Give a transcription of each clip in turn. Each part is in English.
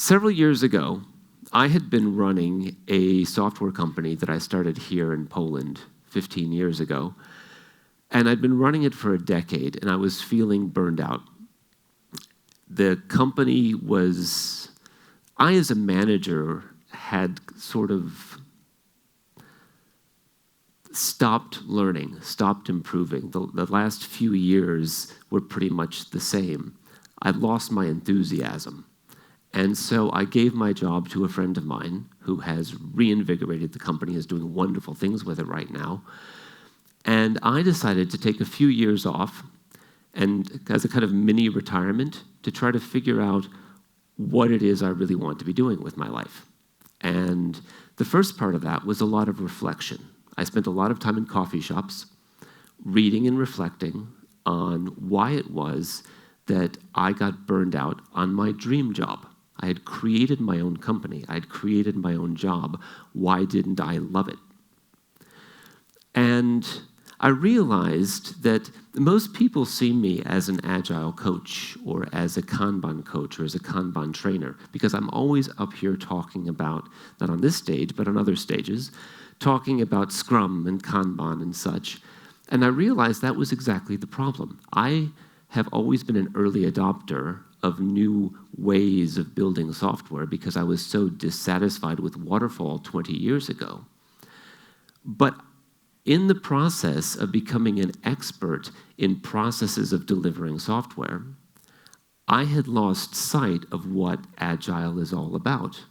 Several years ago, I had been running a software company that I started here in Poland 15 years ago, and I'd been running it for a decade, and I was feeling burned out. The company was, I as a manager had sort of stopped learning, stopped improving. The last few years were pretty much the same. I'd lost my enthusiasm. And so I gave my job to a friend of mine who has reinvigorated the company, is doing wonderful things with it right now. And I decided to take a few years off and as a kind of mini retirement to try to figure out what it is I really want to be doing with my life. And the first part of that was a lot of reflection. I spent a lot of time in coffee shops, reading and reflecting on why it was that I got burned out on my dream job. I had created my own company. I had created my own job. Why didn't I love it? And I realized that most people see me as an agile coach or as a Kanban coach or as a Kanban trainer because I'm always up here talking about, not on this stage, but on other stages, talking about Scrum and Kanban and such. And I realized that was exactly the problem. I have always been an early adopter of new ways of building software because I was so dissatisfied with waterfall 20 years ago. But in the process of becoming an expert in processes of delivering software, I had lost sight of what Agile is all about.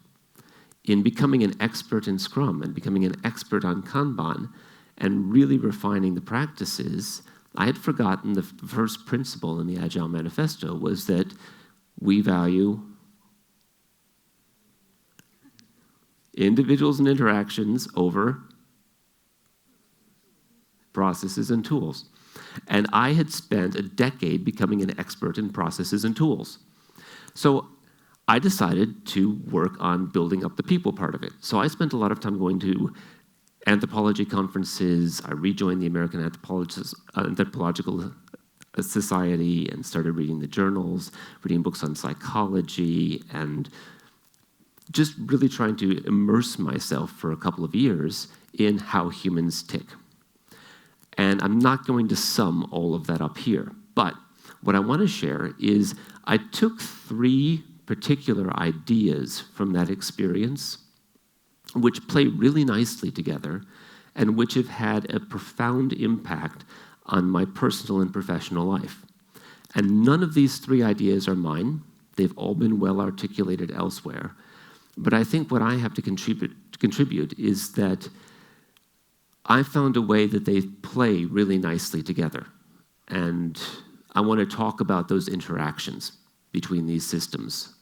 In becoming an expert in Scrum and becoming an expert on Kanban and really refining the practices, I had forgotten the first principle in the Agile Manifesto was that we value individuals and interactions over processes and tools. And I had spent a decade becoming an expert in processes and tools. So I decided to work on building up the people part of it. So I spent a lot of time going to anthropology conferences. I rejoined the American Anthropological Society and started reading the journals, reading books on psychology, and just really trying to immerse myself for a couple of years in how humans tick. And I'm not going to sum all of that up here, but what I want to share is I took 3 particular ideas from that experience which play really nicely together and which have had a profound impact on my personal and professional life. And none of these 3 ideas are mine. They've all been well articulated elsewhere. But I think what I have to contribute is that I found a way that they play really nicely together. And I want to talk about those interactions between these systems.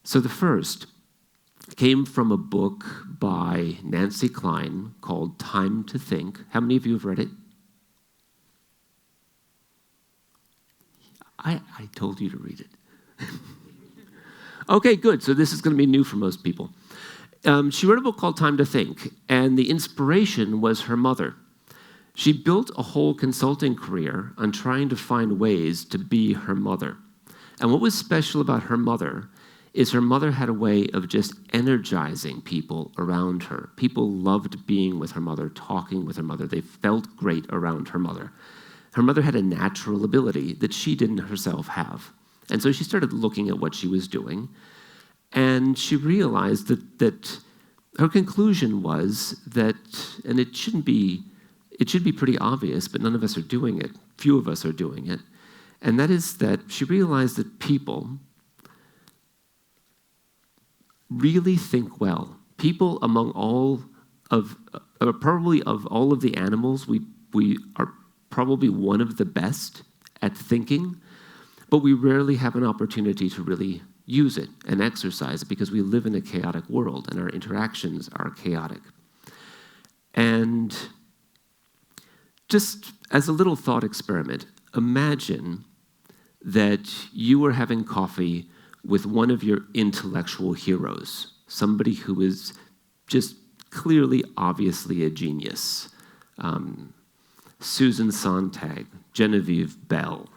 So the first came from a book by Nancy Klein called Time to Think. How many of you have read it? I told you to read it. Okay, good. So this is going to be new for most people. She wrote a book called Time to Think, and the inspiration was her mother. She built a whole consulting career on trying to find ways to be her mother. And what was special about her mother is her mother had a way of just energizing people around her. People loved being with her mother, talking with her mother. They felt great around her mother. Her mother had a natural ability that she didn't herself have. And so she started looking at what she was doing, and she realized that her conclusion was that, and it should be pretty obvious, but none of us are doing it. Few of us are doing it. And that is that she realized that people really think well. People among all of, probably of all of the animals, we are probably one of the best at thinking, but we rarely have an opportunity to really use it and exercise it because we live in a chaotic world and our interactions are chaotic. And just as a little thought experiment, imagine that you were having coffee with one of your intellectual heroes, somebody who is just clearly, obviously a genius. Susan Sontag, Genevieve Bell,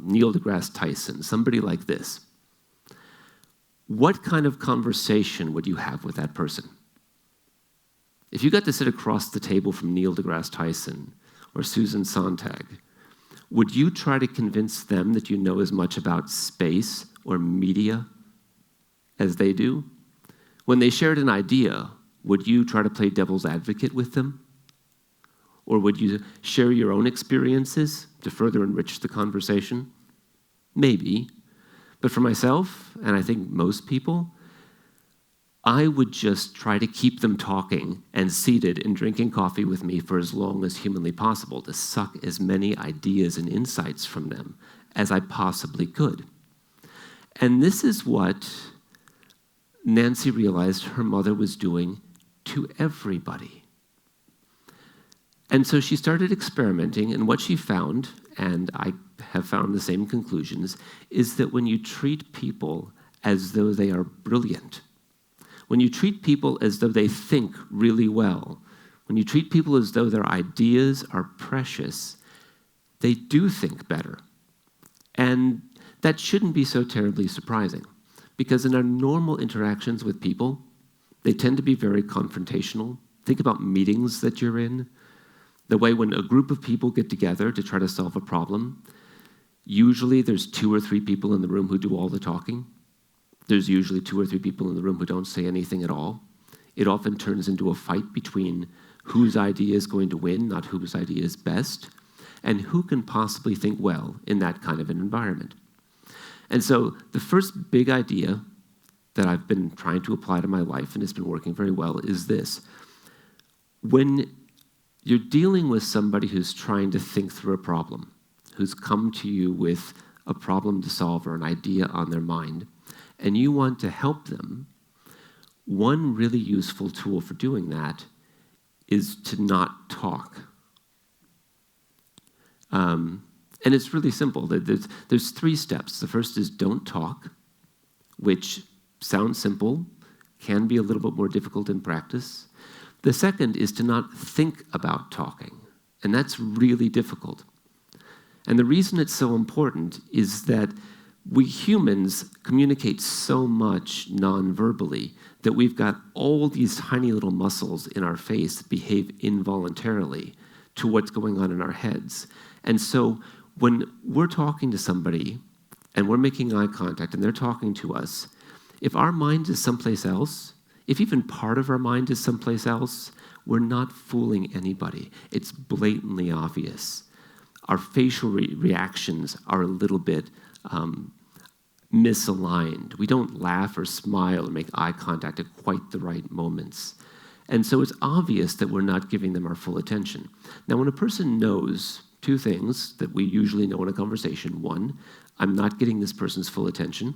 Neil deGrasse Tyson, somebody like this. what kind of conversation would you have with that person? If you got to sit across the table from Neil deGrasse Tyson or Susan Sontag, would you try to convince them that you know as much about space or media as they do? When they shared an idea, would you try to play devil's advocate with them? Or would you share your own experiences to further enrich the conversation? Maybe. But for myself, and I think most people, I would just try to keep them talking and seated and drinking coffee with me for as long as humanly possible, to suck as many ideas and insights from them as I possibly could. And this is what Nancy realized her mother was doing to everybody. And so she started experimenting, and what she found, and I have found the same conclusions, is that when you treat people as though they are brilliant, when you treat people as though they think really well, when you treat people as though their ideas are precious, they do think better. And that shouldn't be so terribly surprising, because in our normal interactions with people, they tend to be very confrontational. Think about meetings that you're in. The way when a group of people get together to try to solve a problem, usually there's 2 or 3 people in the room who do all the talking. There's usually 2 or 3 people in the room who don't say anything at all. It often turns into a fight between whose idea is going to win, not whose idea is best, and who can possibly think well in that kind of an environment. And so the first big idea that I've been trying to apply to my life, and it's been working very well, is this. When you're dealing with somebody who's trying to think through a problem, who's come to you with a problem to solve or an idea on their mind, and you want to help them, one really useful tool for doing that is to not talk. And it's really simple. There's 3 steps. The first is don't talk, which sounds simple, can be a little bit more difficult in practice. The second is to not think about talking, and that's really difficult. And the reason it's so important is that we humans communicate so much non-verbally that we've got all these tiny little muscles in our face that behave involuntarily to what's going on in our heads. And so when we're talking to somebody and we're making eye contact and they're talking to us, if our mind is someplace else, if even part of our mind is someplace else, we're not fooling anybody. It's blatantly obvious. Our facial reactions are a little bit misaligned. We don't laugh or smile or make eye contact at quite the right moments. And so it's obvious that we're not giving them our full attention. Now, when a person knows 2 things that we usually know in a conversation: 1, I'm not getting this person's full attention,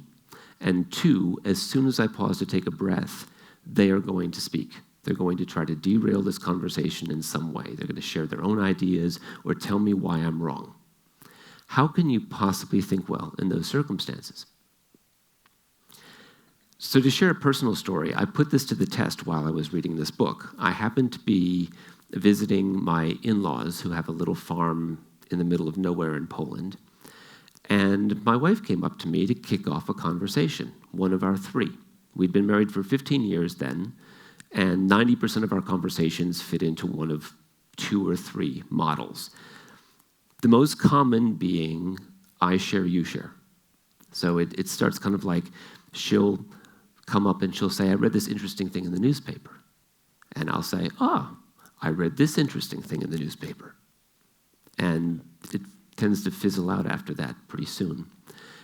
and 2, as soon as I pause to take a breath, they are going to speak. They're going to try to derail this conversation in some way. They're going to share their own ideas or tell me why I'm wrong. How can you possibly think well in those circumstances? So to share a personal story, I put this to the test while I was reading this book. I happened to be visiting my in-laws who have a little farm in the middle of nowhere in Poland. And my wife came up to me to kick off a conversation, one of our 3. We'd been married for 15 years then, and 90% of our conversations fit into one of 2 or 3 models. The most common being, I share, you share. So it starts kind of like, she'll come up and she'll say, I read this interesting thing in the newspaper. And I'll say, I read this interesting thing in the newspaper. And it tends to fizzle out after that pretty soon.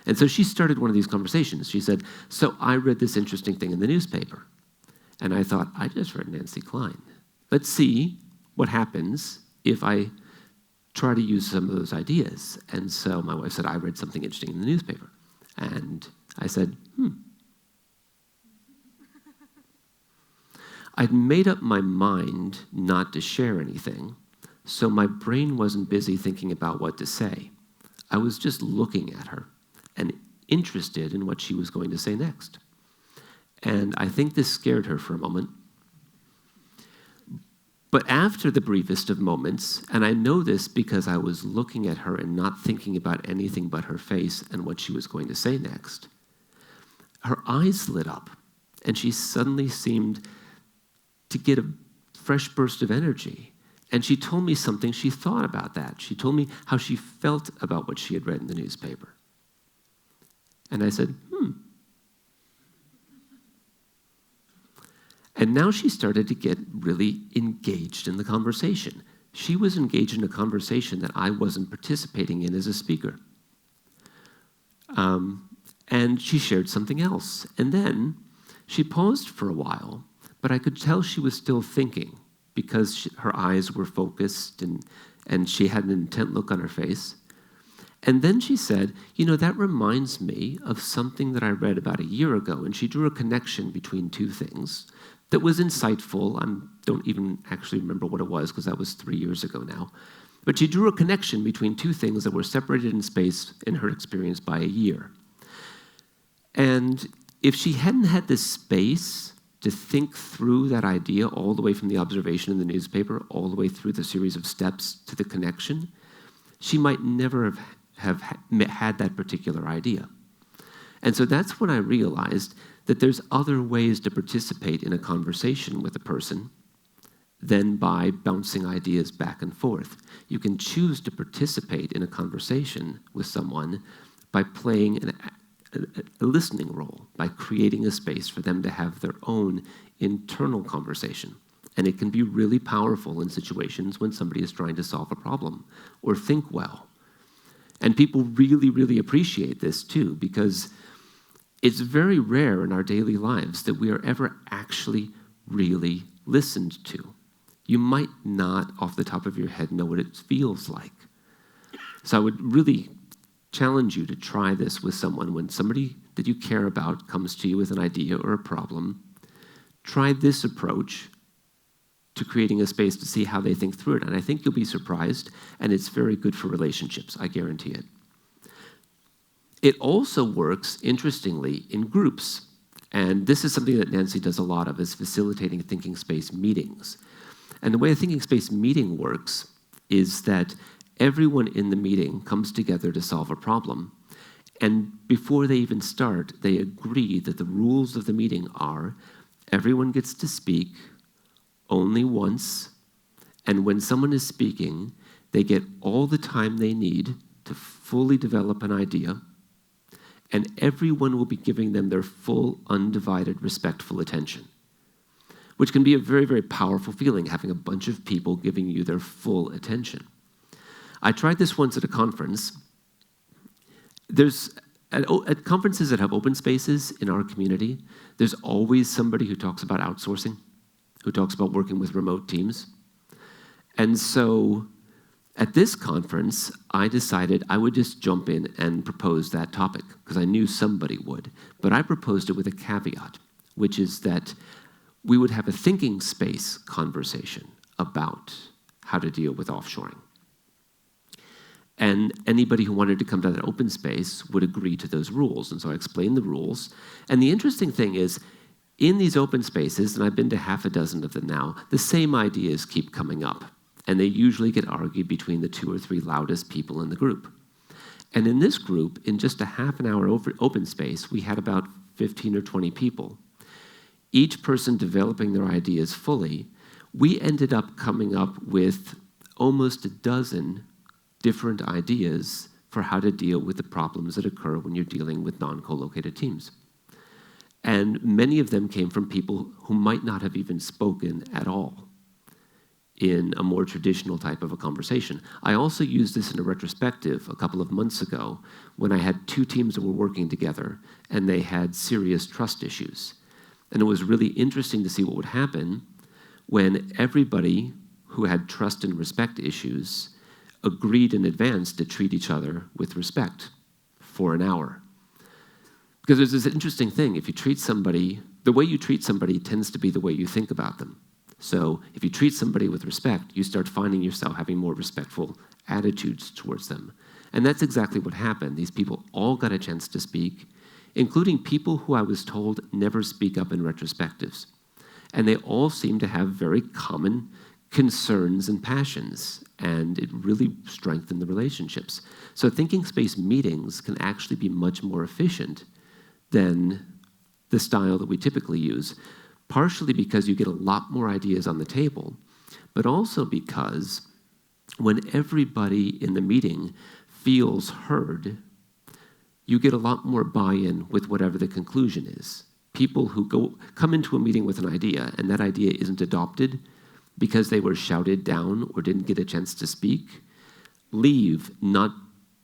And so she started one of these conversations. She said, so I read this interesting thing in the newspaper. And I thought, I just read Nancy Klein. Let's see what happens if I try to use some of those ideas. And so my wife said, I read something interesting in the newspaper. And I said, I'd made up my mind not to share anything, so my brain wasn't busy thinking about what to say. I was just looking at her and interested in what she was going to say next. And I think this scared her for a moment. But after the briefest of moments, and I know this because I was looking at her and not thinking about anything but her face and what she was going to say next, her eyes lit up, and she suddenly seemed to get a fresh burst of energy. And she told me something she thought about that. She told me how she felt about what she had read in the newspaper. And I said, And now she started to get really engaged in the conversation. She was engaged in a conversation that I wasn't participating in as a speaker. And she shared something else. And then she paused for a while, but I could tell she was still thinking because her eyes were focused and she had an intent look on her face. And then she said, that reminds me of something that I read about a year ago. And she drew a connection between two things that was insightful. I don't even actually remember what it was because that was 3 years ago now. But she drew a connection between two things that were separated in space in her experience by a year. And if she hadn't had this space to think through that idea all the way from the observation in the newspaper, all the way through the series of steps to the connection, she might never have had that particular idea. And so that's when I realized that there's other ways to participate in a conversation with a person than by bouncing ideas back and forth. You can choose to participate in a conversation with someone by playing a listening role, by creating a space for them to have their own internal conversation. And it can be really powerful in situations when somebody is trying to solve a problem or think well. And people really, really appreciate this too, because it's very rare in our daily lives that we are ever actually really listened to. You might not, off the top of your head, know what it feels like. So I would really challenge you to try this with someone. When somebody that you care about comes to you with an idea or a problem, try this approach to creating a space to see how they think through it. And I think you'll be surprised, and it's very good for relationships, I guarantee it. It also works, interestingly, in groups. And this is something that Nancy does a lot of, is facilitating thinking space meetings. And the way a thinking space meeting works is that everyone in the meeting comes together to solve a problem. And before they even start, they agree that the rules of the meeting are everyone gets to speak only once, and when someone is speaking, they get all the time they need to fully develop an idea, and everyone will be giving them their full, undivided, respectful attention, which can be a very, very powerful feeling, having a bunch of people giving you their full attention. I tried this once at a conference. At conferences that have open spaces in our community, there's always somebody who talks about outsourcing, who talks about working with remote teams. And so at this conference, I decided I would just jump in and propose that topic, because I knew somebody would. But I proposed it with a caveat, which is that we would have a thinking space conversation about how to deal with offshoring. And anybody who wanted to come to that open space would agree to those rules. And so I explained the rules. And the interesting thing is, in these open spaces, and I've been to half a dozen of them now, the same ideas keep coming up. And they usually get argued between the 2 or 3 loudest people in the group. And in this group, in just a half an hour open space, we had about 15 or 20 people. Each person developing their ideas fully. We ended up coming up with almost a dozen different ideas for how to deal with the problems that occur when you're dealing with non-co-located teams. And many of them came from people who might not have even spoken at all in a more traditional type of a conversation. I also used this in a retrospective a couple of months ago when I had 2 teams that were working together and they had serious trust issues. And it was really interesting to see what would happen when everybody who had trust and respect issues agreed in advance to treat each other with respect for an hour. Because there's this interesting thing. If you treat somebody, the way you treat somebody tends to be the way you think about them. So if you treat somebody with respect, you start finding yourself having more respectful attitudes towards them. And that's exactly what happened. These people all got a chance to speak, including people who I was told never speak up in retrospectives. And they all seem to have very common concerns and passions, and it really strengthened the relationships. So thinking space meetings can actually be much more efficient than the style that we typically use, partially because you get a lot more ideas on the table, but also because when everybody in the meeting feels heard, you get a lot more buy-in with whatever the conclusion is. People who come into a meeting with an idea, and that idea isn't adopted because they were shouted down or didn't get a chance to speak, leave not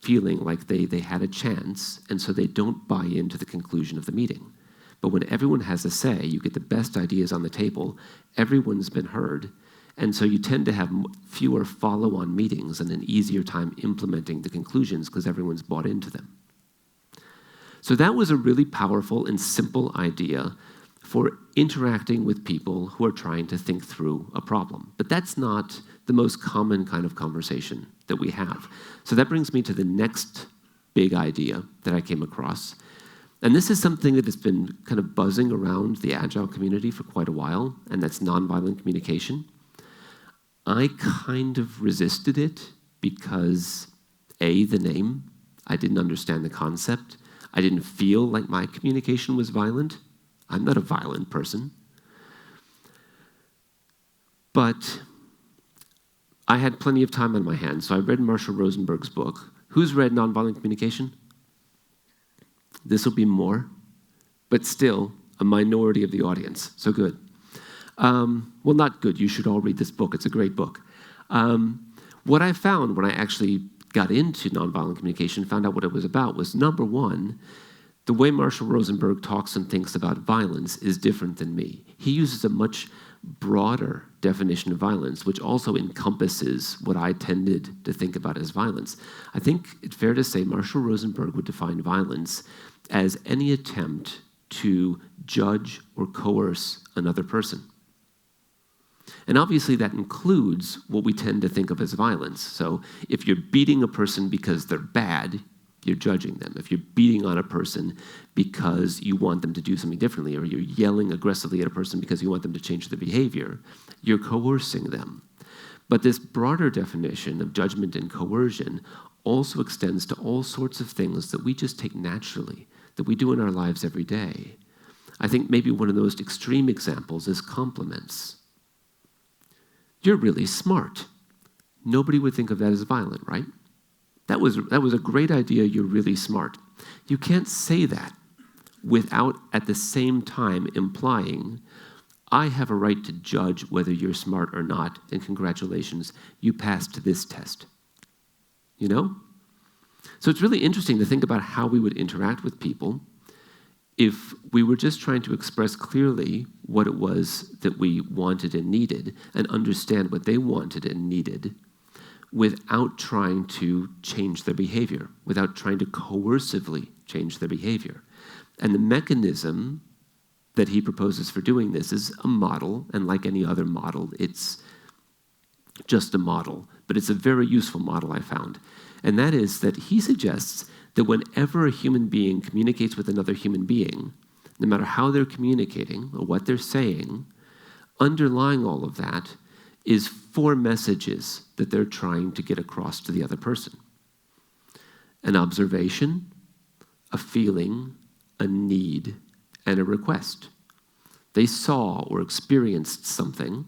feeling like they had a chance, and so they don't buy into the conclusion of the meeting. But when everyone has a say, you get the best ideas on the table, everyone's been heard, and so you tend to have fewer follow-on meetings and an easier time implementing the conclusions because everyone's bought into them. So that was a really powerful and simple idea for interacting with people who are trying to think through a problem. But that's not the most common kind of conversation that we have. So that brings me to the next big idea that I came across. And this is something that has been kind of buzzing around the Agile community for quite a while, and that's nonviolent communication. I kind of resisted it because, A, the name, I didn't understand the concept. I didn't feel like my communication was violent. I'm not a violent person. But I had plenty of time on my hands, so I read Marshall Rosenberg's book. Who's read Nonviolent Communication? This will be more, but still a minority of the audience, so good. Well, not good. You should all read this book. It's a great book. What I found when I actually got into nonviolent communication, found out what it was about, was number one, the way Marshall Rosenberg talks and thinks about violence is different than me. He uses a much broader definition of violence, which also encompasses what I tended to think about as violence. I think it's fair to say Marshall Rosenberg would define violence as any attempt to judge or coerce another person. And obviously that includes what we tend to think of as violence. So if you're beating a person because they're bad, you're judging them. If you're beating on a person because you want them to do something differently, or you're yelling aggressively at a person because you want them to change their behavior, you're coercing them. But this broader definition of judgment and coercion also extends to all sorts of things that we just take naturally, that we do in our lives every day. I think maybe one of the most extreme examples is compliments. You're really smart. Nobody would think of that as violent, right? That was a great idea, you're really smart. You can't say that without at the same time implying, I have a right to judge whether you're smart or not, and congratulations, you passed this test. You know? So it's really interesting to think about how we would interact with people if we were just trying to express clearly what it was that we wanted and needed, and understand what they wanted and needed, without trying to change their behavior, without trying to coercively change their behavior. And the mechanism that he proposes for doing this is a model, and like any other model, it's just a model, but it's a very useful model I found. And that is that he suggests that whenever a human being communicates with another human being, no matter how they're communicating or what they're saying, underlying all of that is 4 messages that they're trying to get across to the other person. An observation, a feeling, a need, and a request. They saw or experienced something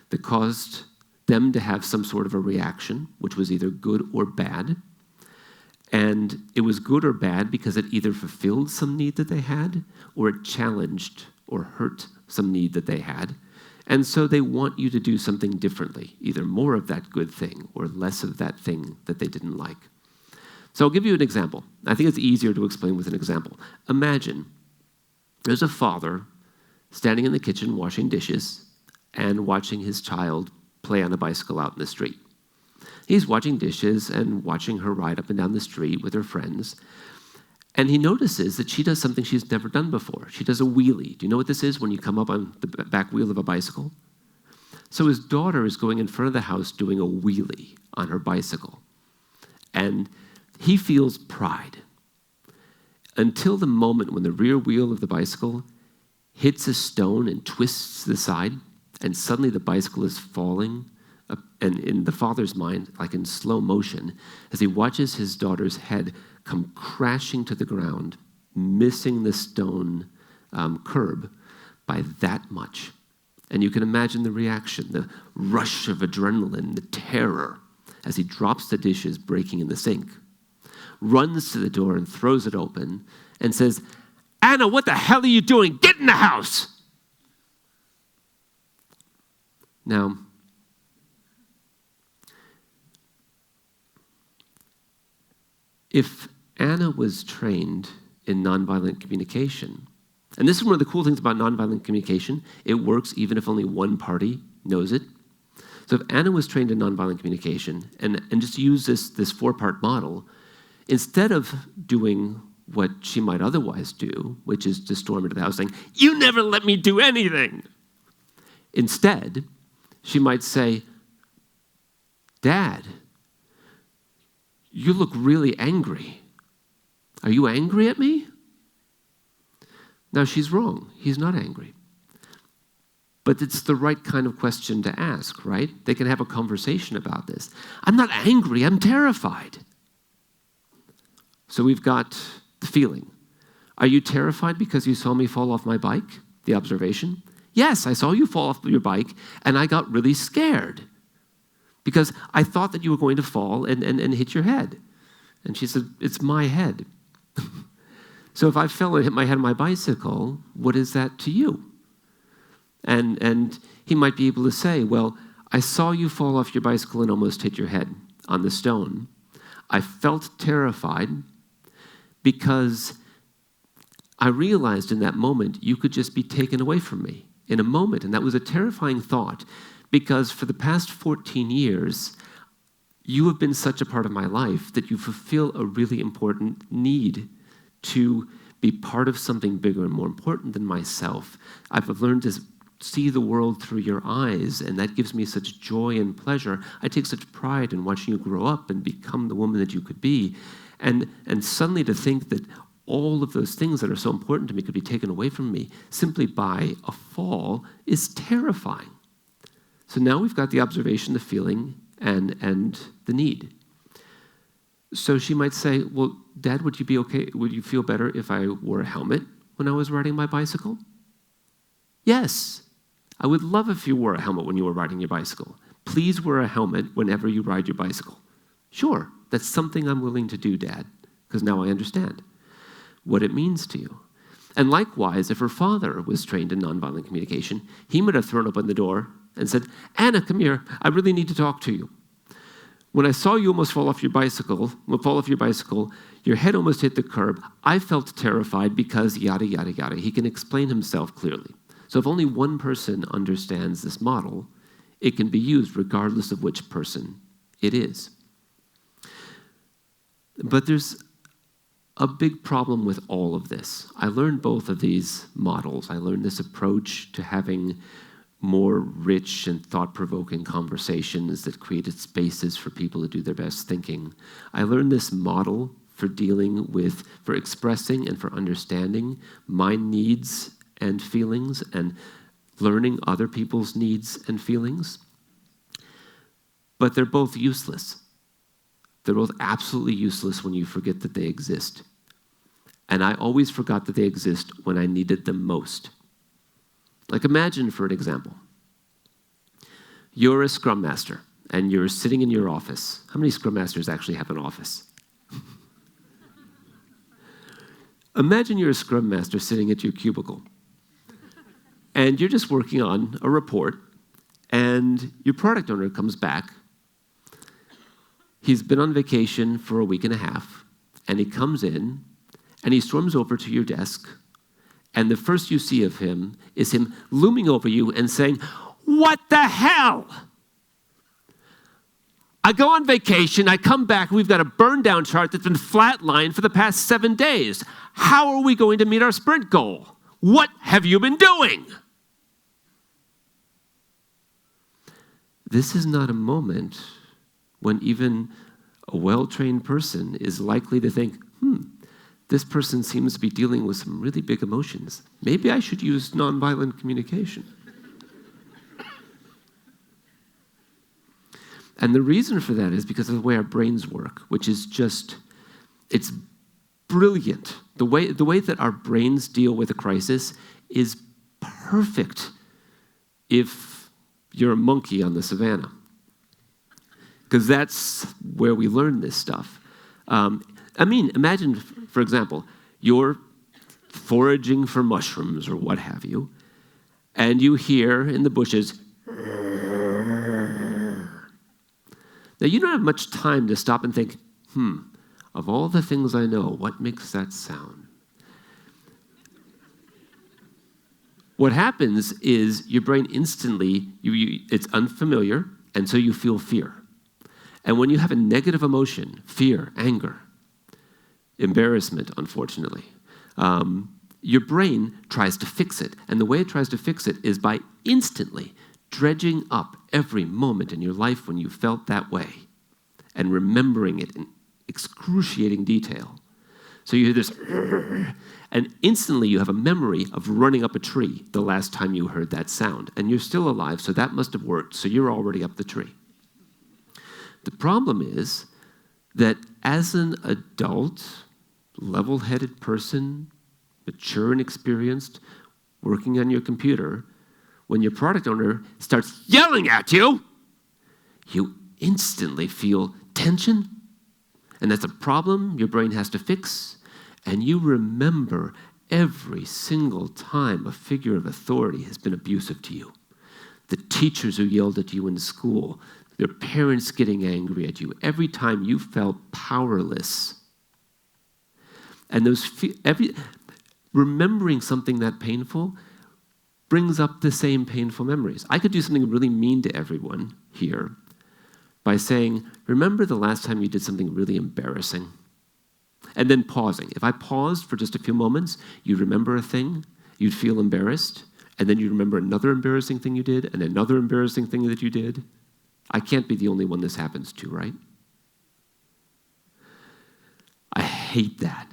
that caused them to have some sort of a reaction, which was either good or bad. And it was good or bad because it either fulfilled some need that they had, or it challenged or hurt some need that they had. And so they want you to do something differently, either more of that good thing or less of that thing that they didn't like. So I'll give you an example. I think it's easier to explain with an example. Imagine there's a father standing in the kitchen washing dishes and watching his child play on a bicycle out in the street. He's washing dishes and watching her ride up and down the street with her friends. And he notices that she does something she's never done before. She does a wheelie. Do you know what this is when you come up on the back wheel of a bicycle? So his daughter is going in front of the house doing a wheelie on her bicycle. And he feels pride until the moment when the rear wheel of the bicycle hits a stone and twists to the side, and suddenly the bicycle is falling, and in the father's mind, like in slow motion, as he watches his daughter's head come crashing to the ground, missing the stone curb by that much. And you can imagine the reaction, the rush of adrenaline, the terror, as he drops the dishes breaking in the sink, runs to the door and throws it open and says, "Anna, what the hell are you doing? Get in the house!" Now, if Anna was trained in nonviolent communication, and this is one of the cool things about nonviolent communication, it works even if only one party knows it. So if Anna was trained in nonviolent communication and just use this four-part model, instead of doing what she might otherwise do, which is to storm into the house saying, "You never let me do anything," instead, she might say, "Dad, you look really angry. Are you angry at me?" Now, she's wrong. He's not angry. But it's the right kind of question to ask, right? They can have a conversation about this. "I'm not angry, I'm terrified." So we've got the feeling. "Are you terrified because you saw me fall off my bike?" The observation. "Yes, I saw you fall off your bike, and I got really scared because I thought that you were going to fall and hit your head." And she said, "It's my head." So if I fell and hit my head on my bicycle, what is that to you? And he might be able to say, "Well, I saw you fall off your bicycle and almost hit your head on the stone. I felt terrified because I realized in that moment you could just be taken away from me in a moment." And that was a terrifying thought because for the past 14 years, you have been such a part of my life that you fulfill a really important need to be part of something bigger and more important than myself. I've learned to see the world through your eyes, and that gives me such joy and pleasure. I take such pride in watching you grow up and become the woman that you could be. And suddenly to think that all of those things that are so important to me could be taken away from me simply by a fall is terrifying. So now we've got the observation, the feeling, and the need. So she might say, "Well, Dad, would you be okay? Would you feel better if I wore a helmet when I was riding my bicycle?" "Yes, I would love if you wore a helmet when you were riding your bicycle. Please wear a helmet whenever you ride your bicycle." "Sure, that's something I'm willing to do, Dad, because now I understand what it means to you." And likewise, if her father was trained in nonviolent communication, he might have thrown open the door and said, "Anna, come here. I really need to talk to you. When I saw you almost fall off your bicycle, your head almost hit the curb. I felt terrified because yada, yada, yada." He can explain himself clearly. So if only one person understands this model, it can be used regardless of which person it is. But there's a big problem with all of this. I learned both of these models. I learned this approach to having more rich and thought-provoking conversations that created spaces for people to do their best thinking. I learned this model for dealing with, for expressing and for understanding my needs and feelings and learning other people's needs and feelings. But they're both useless. They're both absolutely useless when you forget that they exist. And I always forgot that they exist when I needed them most. Like imagine, for an example, you're a Scrum Master and you're sitting in your office. How many Scrum Masters actually have an office? Imagine you're a Scrum Master sitting at your cubicle and you're just working on a report and your product owner comes back. He's been on vacation for a week and a half and he comes in and he storms over to your desk. And the first you see of him is him looming over you and saying, "What the hell? I go on vacation, I come back, we've got a burn down chart that's been flatlined for the past 7 days. How are we going to meet our sprint goal? What have you been doing?" This is not a moment when even a well-trained person is likely to think, this person seems to be dealing with some really big emotions. Maybe I should use nonviolent communication. And the reason for that is because of the way our brains work, which is just, it's brilliant The way that our brains deal with a crisis is perfect if you're a monkey on the savannah, because that's where we learn this stuff. Imagine, for example, you're foraging for mushrooms or what have you, and you hear in the bushes, now you don't have much time to stop and think, of all the things I know, what makes that sound? What happens is your brain instantly, it's unfamiliar, and so you feel fear. And when you have a negative emotion, fear, anger, embarrassment, unfortunately, your brain tries to fix it. And the way it tries to fix it is by instantly dredging up every moment in your life when you felt that way and remembering it in excruciating detail. So you hear this, and instantly you have a memory of running up a tree the last time you heard that sound. And you're still alive, so that must have worked, so you're already up the tree. The problem is that as an adult, level-headed person, mature and experienced, working on your computer, when your product owner starts yelling at you, you instantly feel tension, and that's a problem your brain has to fix, and you remember every single time a figure of authority has been abusive to you. The teachers who yelled at you in school, your parents getting angry at you, every time you felt powerless. And remembering something that painful brings up the same painful memories. I could do something really mean to everyone here by saying, remember the last time you did something really embarrassing? And then pausing. If I paused for just a few moments, you'd remember a thing, you'd feel embarrassed, and then you'd remember another embarrassing thing you did, and another embarrassing thing that you did. I can't be the only one this happens to, right? I hate that.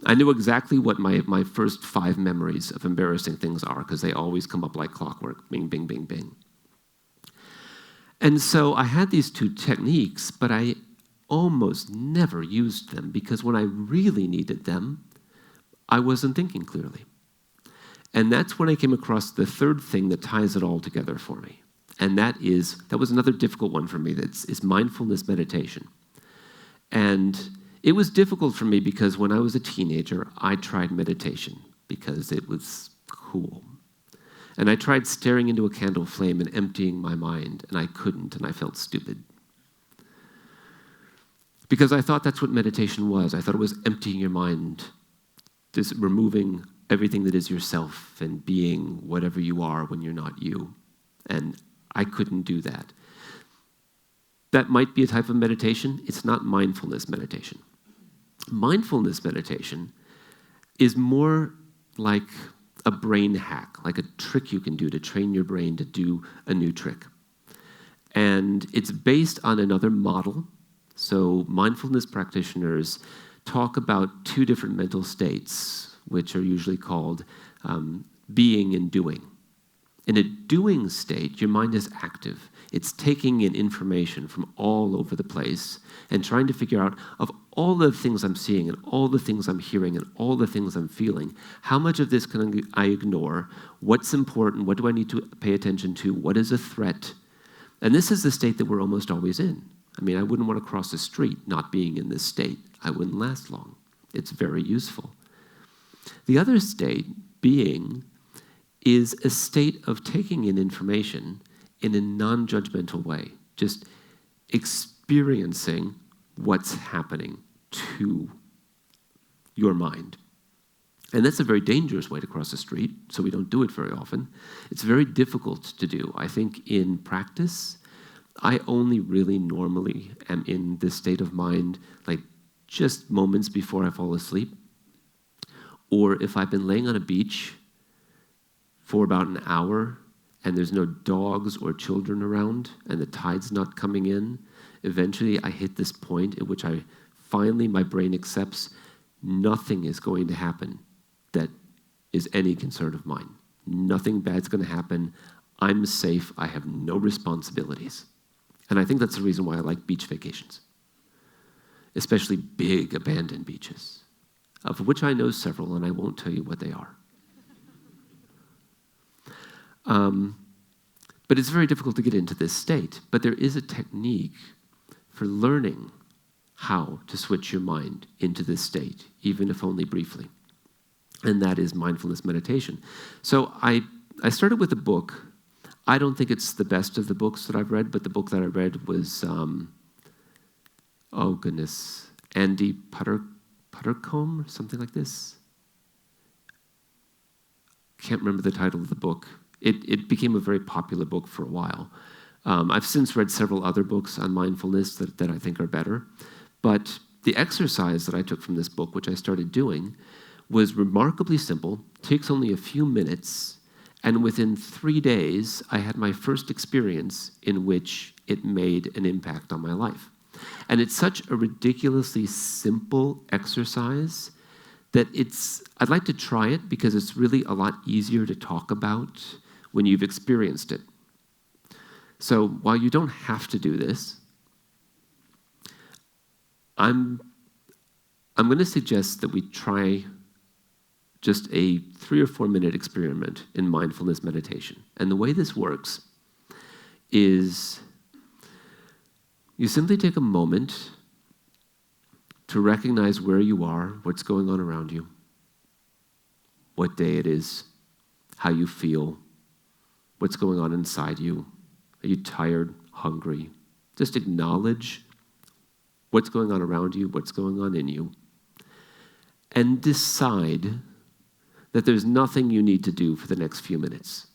I knew exactly what my first 5 memories of embarrassing things are, because they always come up like clockwork. Bing, bing, bing, bing. And so I had these 2 techniques, but I almost never used them, because when I really needed them, I wasn't thinking clearly. And that's when I came across the 3rd thing that ties it all together for me. And that was another difficult one for me, is mindfulness meditation. And it was difficult for me because when I was a teenager, I tried meditation because it was cool. And I tried staring into a candle flame and emptying my mind, and I couldn't, and I felt stupid. Because I thought that's what meditation was. I thought it was emptying your mind, just removing everything that is yourself and being whatever you are when you're not you. And I couldn't do that. That might be a type of meditation. It's not mindfulness meditation. Mindfulness meditation is more like a brain hack, like a trick you can do to train your brain to do a new trick. And it's based on another model. So mindfulness practitioners talk about 2 different mental states, which are usually called being and doing. In a doing state, your mind is active. It's taking in information from all over the place and trying to figure out, of all the things I'm seeing and all the things I'm hearing and all the things I'm feeling, how much of this can I ignore? What's important? What do I need to pay attention to? What is a threat? And this is the state that we're almost always in. I mean, I wouldn't want to cross the street not being in this state. I wouldn't last long. It's very useful. The other state, being, is a state of taking in information in a non-judgmental way, just experiencing what's happening to your mind. And that's a very dangerous way to cross the street, so we don't do it very often. It's very difficult to do. I think in practice, I only really normally am in this state of mind like just moments before I fall asleep, or if I've been laying on a beach for about an hour and there's no dogs or children around and the tide's not coming in, eventually I hit this point at which my brain accepts nothing is going to happen that is any concern of mine. Nothing bad's going to happen. I'm safe. I have no responsibilities. And I think that's the reason why I like beach vacations, especially big abandoned beaches. of which I know several, and I won't tell you what they are. But it's very difficult to get into this state. But there is a technique for learning how to switch your mind into this state, even if only briefly. And that is mindfulness meditation. So I started with a book. I don't think it's the best of the books that I've read, but the book that I read was, Andy Puttercombe, or something like this. Can't remember the title of the book. It became a very popular book for a while. I've since read several other books on mindfulness that I think are better. But the exercise that I took from this book, which I started doing, was remarkably simple, takes only a few minutes, and within 3 days, I had my first experience in which it made an impact on my life. And it's such a ridiculously simple exercise that I'd like to try it because it's really a lot easier to talk about when you've experienced it. So while you don't have to do this, I'm going to suggest that we try just a 3 or 4 minute experiment in mindfulness meditation. And the way this works is you simply take a moment to recognize where you are, what's going on around you, what day it is, how you feel, what's going on inside you. Are you tired, hungry? Just acknowledge what's going on around you, what's going on in you, and decide that there's nothing you need to do for the next few minutes.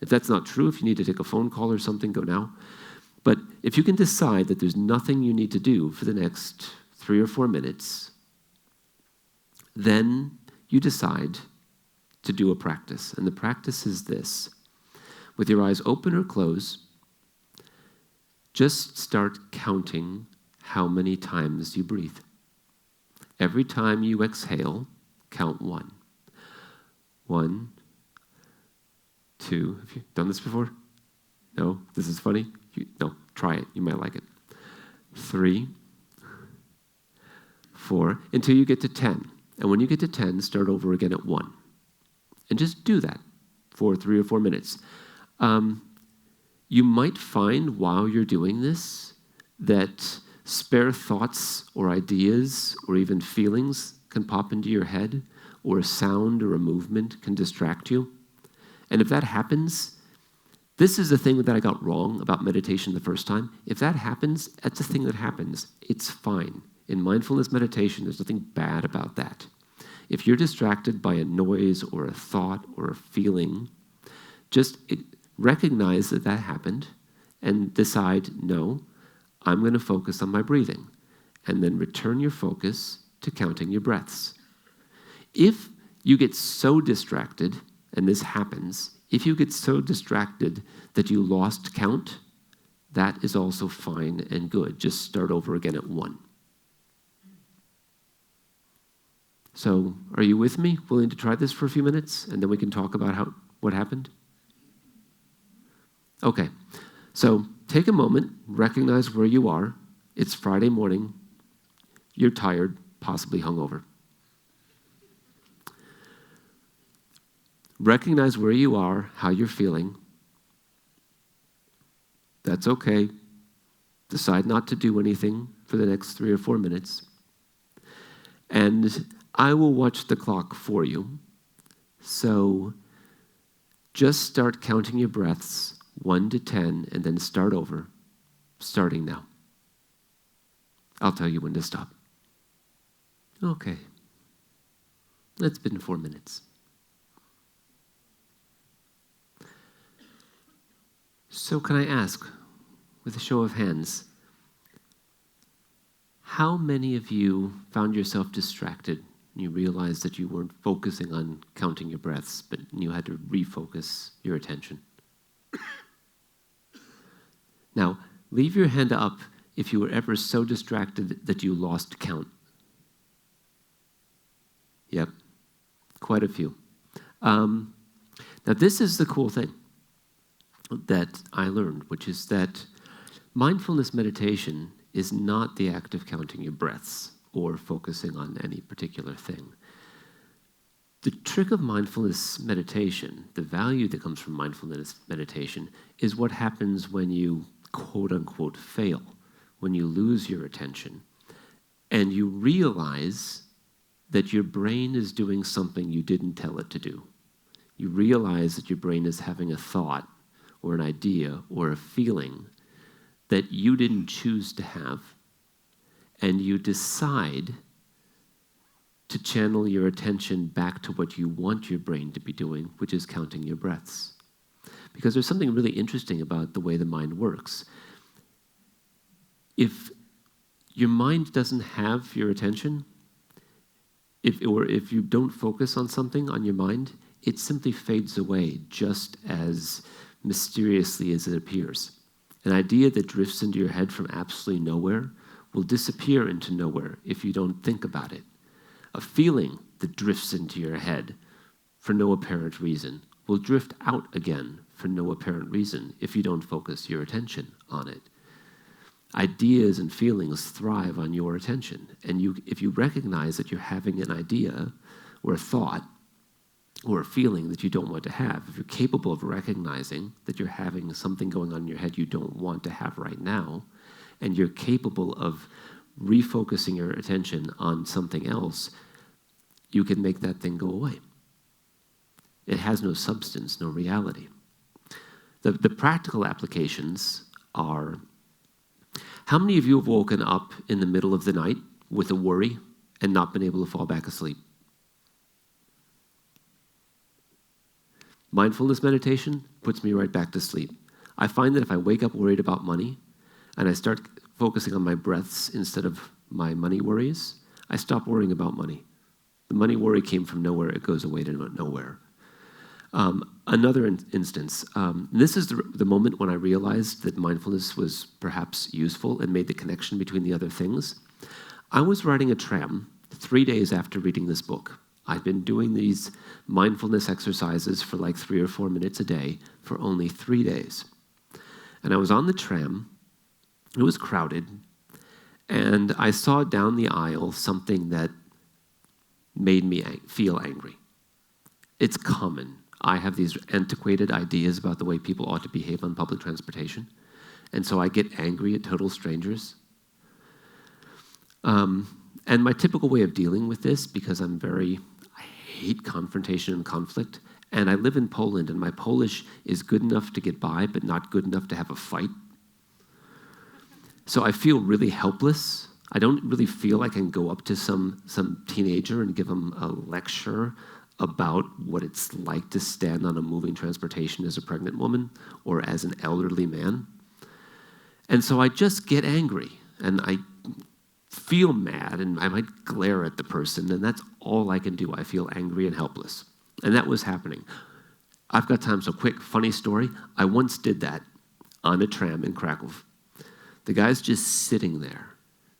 If that's not true, if you need to take a phone call or something, go now. But if you can decide that there's nothing you need to do for the next 3 or 4 minutes, then you decide to do a practice. And the practice is this. With your eyes open or closed, just start counting how many times you breathe. Every time you exhale, count 1. 1, 2. Have you done this before? No? This is funny? No, try it. You might like it. 3, 4, until you get to 10. And when you get to 10, start over again at 1. And just do that for 3 or 4 minutes. You might find while you're doing this that spare thoughts or ideas or even feelings can pop into your head, or a sound or a movement can distract you. And if that happens, this is the thing that I got wrong about meditation the first time. If that happens, that's a thing that happens. It's fine. In mindfulness meditation, there's nothing bad about that. If you're distracted by a noise or a thought or a feeling, just recognize that that happened and decide, no, I'm going to focus on my breathing. And then return your focus to counting your breaths. If you get so distracted, and this happens, if you get so distracted that you lost count, that is also fine and good. Just start over again at 1. So, are you with me? Willing to try this for a few minutes, and then we can talk about what happened? Okay, so take a moment, recognize where you are. It's Friday morning. You're tired, possibly hungover. Recognize where you are, how you're feeling. That's okay. Decide not to do anything for the next 3 or 4 minutes. And I will watch the clock for you. So just start counting your breaths, 1 to 10, and then start over, starting now. I'll tell you when to stop. Okay. It's been 4 minutes. So can I ask, with a show of hands, how many of you found yourself distracted and you realized that you weren't focusing on counting your breaths, but you had to refocus your attention? Now, leave your hand up if you were ever so distracted that you lost count. Yep, quite a few. Now, this is the cool thing that I learned, which is that mindfulness meditation is not the act of counting your breaths or focusing on any particular thing. The trick of mindfulness meditation, the value that comes from mindfulness meditation, is what happens when you, quote unquote, fail, when you lose your attention, and you realize that your brain is doing something you didn't tell it to do. You realize that your brain is having a thought or an idea or a feeling that you didn't choose to have, and you decide to channel your attention back to what you want your brain to be doing, which is counting your breaths. Because there's something really interesting about the way the mind works. If your mind doesn't have your attention, if you don't focus on something on your mind, it simply fades away just as mysteriously as it appears. An idea that drifts into your head from absolutely nowhere will disappear into nowhere if you don't think about it. A feeling that drifts into your head for no apparent reason will drift out again for no apparent reason if you don't focus your attention on it. Ideas and feelings thrive on your attention, and if you recognize that you're having an idea or a thought or a feeling that you don't want to have, if you're capable of recognizing that you're having something going on in your head you don't want to have right now, and you're capable of refocusing your attention on something else, you can make that thing go away. It has no substance, no reality. The practical applications are, how many of you have woken up in the middle of the night with a worry and not been able to fall back asleep? Mindfulness meditation puts me right back to sleep. I find that if I wake up worried about money and I start focusing on my breaths instead of my money worries, I stop worrying about money. The money worry came from nowhere. It goes away to nowhere. Another instance, this is the moment when I realized that mindfulness was perhaps useful and made the connection between the other things. I was riding a tram 3 days after reading this book. I'd been doing these mindfulness exercises for like 3 or 4 minutes a day for only 3 days. And I was on the tram. It was crowded, and I saw down the aisle something that made me feel angry. It's common. I have these antiquated ideas about the way people ought to behave on public transportation, and so I get angry at total strangers. And my typical way of dealing with this, because I hate confrontation and conflict, and I live in Poland, and my Polish is good enough to get by, but not good enough to have a fight. So I feel really helpless. I don't really feel I can go up to some teenager and give them a lecture about what it's like to stand on a moving transportation as a pregnant woman or as an elderly man. And so I just get angry, and I feel mad, and I might glare at the person, and that's all I can do. I feel angry and helpless. And that was happening. I've got time, so quick, funny story. I once did that on a tram in Krakow. The guy's just sitting there.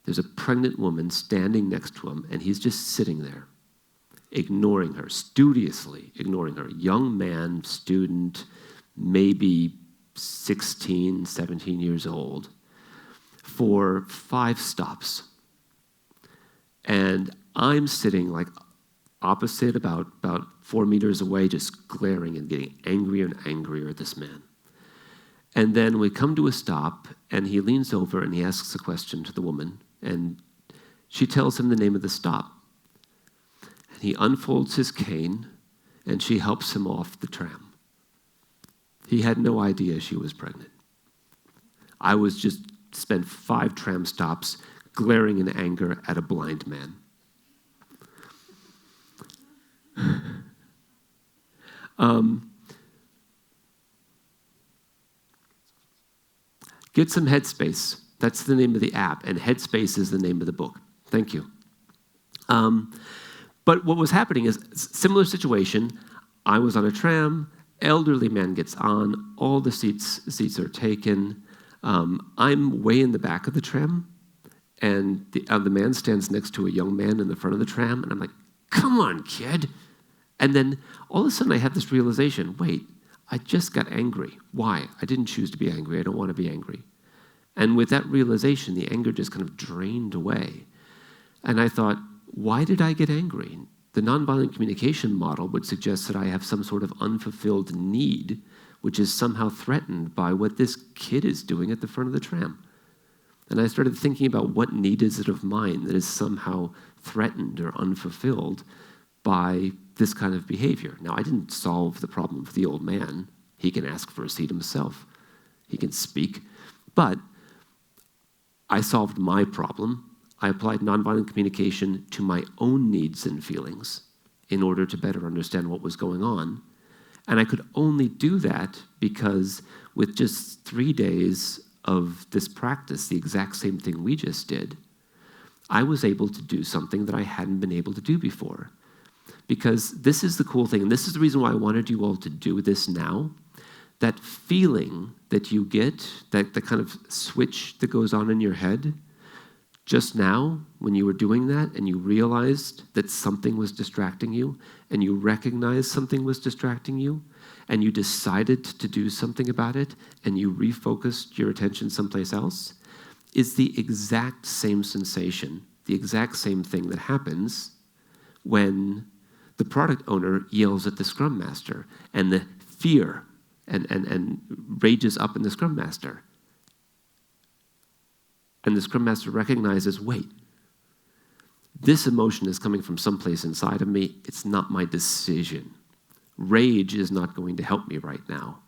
There's a pregnant woman standing next to him, and he's just sitting there, ignoring her, studiously ignoring her. Young man, student, maybe 16, 17 years old, for 5 stops. And I'm sitting like opposite, about 4 meters away, just glaring and getting angrier and angrier at this man. And then we come to a stop, and he leans over and he asks a question to the woman, and she tells him the name of the stop. And he unfolds his cane, and she helps him off the tram. He had no idea she was pregnant. I was just spent 5 tram stops glaring in anger at a blind man. Get some Headspace. That's the name of the app, and Headspace is the name of the book. Thank you. But what was happening is, similar situation. I was on a tram, elderly man gets on, all the seats are taken. I'm way in the back of the tram, and the man stands next to a young man in the front of the tram, and I'm like, come on, kid. And then all of a sudden I have this realization, wait, I just got angry. Why? I didn't choose to be angry. I don't want to be angry. And with that realization, the anger just kind of drained away. And I thought, why did I get angry? The nonviolent communication model would suggest that I have some sort of unfulfilled need, which is somehow threatened by what this kid is doing at the front of the tram. And I started thinking about what need is it of mine that is somehow threatened or unfulfilled by this kind of behavior. Now, I didn't solve the problem for the old man. He can ask for a seat himself. He can speak. But I solved my problem. I applied nonviolent communication to my own needs and feelings in order to better understand what was going on. And I could only do that because with just 3 days of this practice, the exact same thing we just did, I was able to do something that I hadn't been able to do before. Because this is the cool thing, and this is the reason why I wanted you all to do this now. That feeling that you get, that the kind of switch that goes on in your head, just now, when you were doing that and you realized that something was distracting you, and you recognized something was distracting you, and you decided to do something about it, and you refocused your attention someplace else, is the exact same sensation, the exact same thing that happens when the product owner yells at the Scrum Master, and the fear and rages up in the Scrum Master. And the Scrum Master recognizes, wait, this emotion is coming from someplace inside of me. It's not my decision. Rage is not going to help me right now.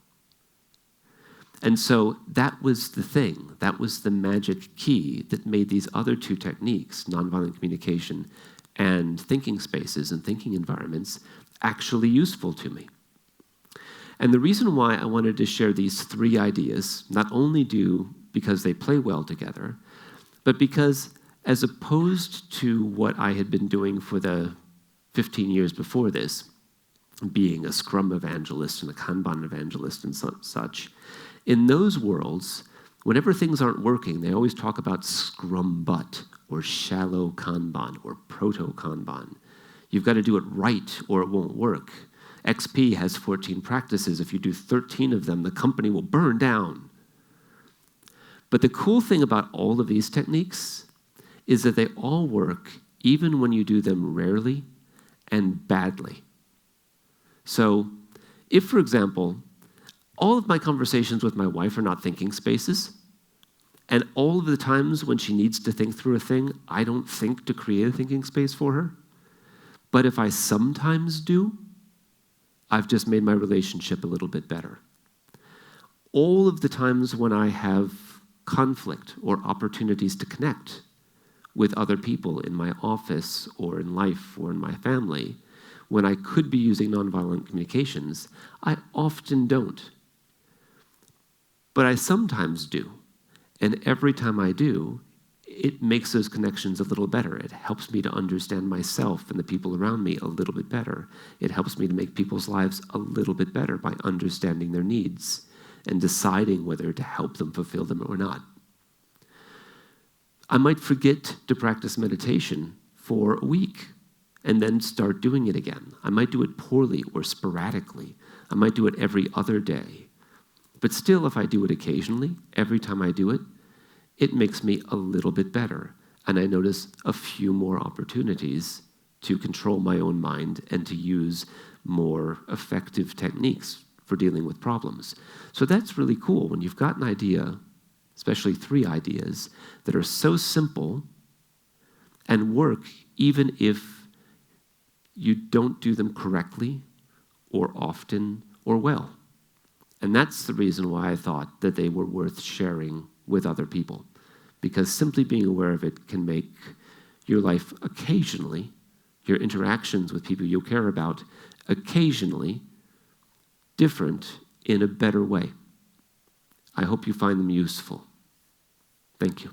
And so that was the thing. That was the magic key that made these other two techniques, nonviolent communication and thinking spaces and thinking environments, actually useful to me. And the reason why I wanted to share these 3 ideas, not only because they play well together, but because as opposed to what I had been doing for the 15 years before this, being a Scrum evangelist and a Kanban evangelist and such, in those worlds, whenever things aren't working, they always talk about Scrum butt or shallow Kanban or proto-Kanban. You've got to do it right or it won't work. XP has 14 practices. If you do 13 of them, the company will burn down. But the cool thing about all of these techniques is that they all work even when you do them rarely and badly. So if, for example, all of my conversations with my wife are not thinking spaces, and all of the times when she needs to think through a thing, I don't think to create a thinking space for her. But if I sometimes do, I've just made my relationship a little bit better. All of the times when I have conflict or opportunities to connect with other people in my office or in life or in my family, when I could be using nonviolent communications, I often don't. But I sometimes do. And every time I do, it makes those connections a little better. It helps me to understand myself and the people around me a little bit better. It helps me to make people's lives a little bit better by understanding their needs and deciding whether to help them fulfill them or not. I might forget to practice meditation for a week and then start doing it again. I might do it poorly or sporadically. I might do it every other day. But still, if I do it occasionally, every time I do it, it makes me a little bit better. And I notice a few more opportunities to control my own mind and to use more effective techniques for dealing with problems. So that's really cool when you've got an idea, especially 3 ideas, that are so simple and work even if you don't do them correctly or often or well. And that's the reason why I thought that they were worth sharing with other people, because simply being aware of it can make your life occasionally, your interactions with people you care about, occasionally different in a better way. I hope you find them useful. Thank you.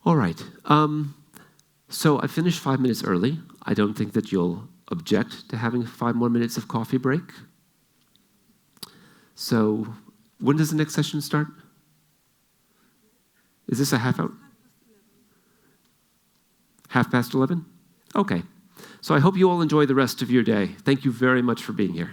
All right. So I finished 5 minutes early. I don't think that you'll object to having 5 more minutes of coffee break. So when does the next session start? Is this a half hour? 11:30? Okay. So I hope you all enjoy the rest of your day. Thank you very much for being here.